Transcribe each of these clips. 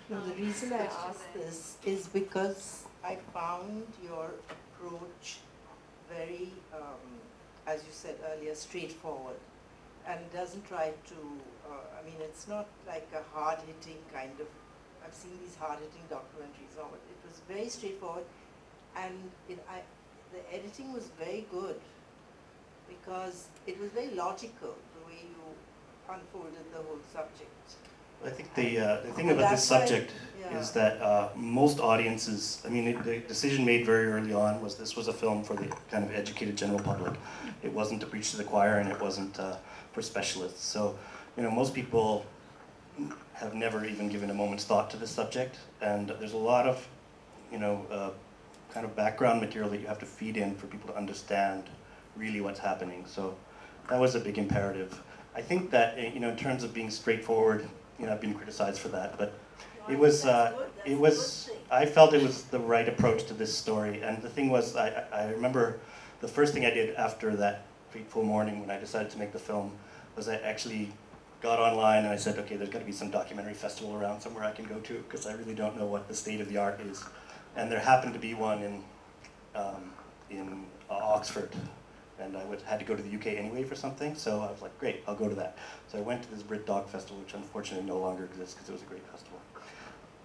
No, the reason I asked this is because I found your approach very, as you said earlier, straightforward, and doesn't try to, I mean, it's not like a hard-hitting kind of, I've seen these hard-hitting documentaries, but it was very straightforward, and the editing was very good, because it was very logical, the way you unfolded the whole subject. I think the thing about this subject is that most audiences, I mean, the decision made very early on was this was a film for the kind of educated general public. It wasn't to preach to the choir, and it wasn't for specialists. So, you know, most people have never even given a moment's thought to this subject, and there's a lot of, you know, kind of background material that you have to feed in for people to understand really what's happening. So that was a big imperative. I think that, you know, in terms of being straightforward, you know, I've been criticized for that, but it was, I felt it was the right approach to this story. And the thing was, I remember the first thing I did after that fateful morning when I decided to make the film was I actually got online and I said, okay, there's got to be some documentary festival around somewhere I can go to, because I really don't know what the state of the art is. And there happened to be one in Oxford. And I had to go to the UK anyway for something, so I was like, great, I'll go to that. So I went to this Brit Dog Festival, which unfortunately no longer exists because it was a great festival.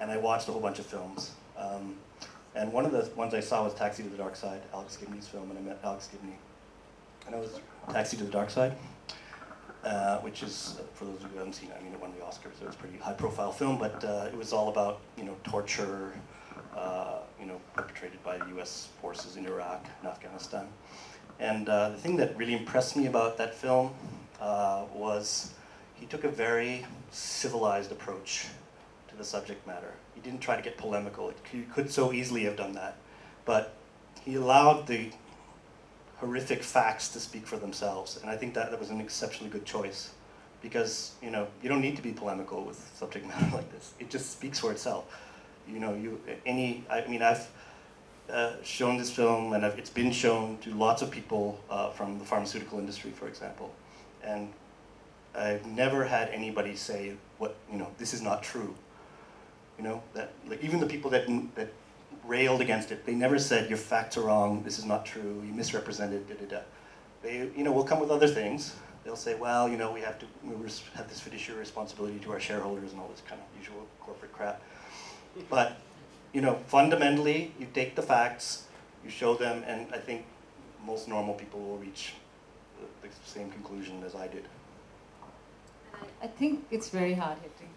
And I watched a whole bunch of films. And one of the ones I saw was Taxi to the Dark Side, Alex Gibney's film, and I met Alex Gibney. And it was Taxi to the Dark Side, which is, for those who haven't seen it, I mean, it won the Oscars, so it's a pretty high-profile film, but it was all about, you know, torture, you know, perpetrated by the US forces in Iraq and Afghanistan. And the thing that really impressed me about that film was he took a very civilized approach to the subject matter. He didn't try to get polemical. He could so easily have done that. But he allowed the horrific facts to speak for themselves. And I think that was an exceptionally good choice. Because, you know, you don't need to be polemical with subject matter like this. It just speaks for itself. You know, I mean, I've shown this film, and it's been shown to lots of people from the pharmaceutical industry, for example, and I've never had anybody say, "What, you know, this is not true." You know, that like, even the people that railed against it, they never said, "Your facts are wrong. This is not true. You misrepresented." Da, da, da. They, you know, will come with other things. They'll say, "Well, you know, we have this fiduciary responsibility to our shareholders and all this kind of usual corporate crap," but you know, fundamentally, you take the facts, you show them, and I think most normal people will reach the same conclusion as I did. I think it's very hard-hitting.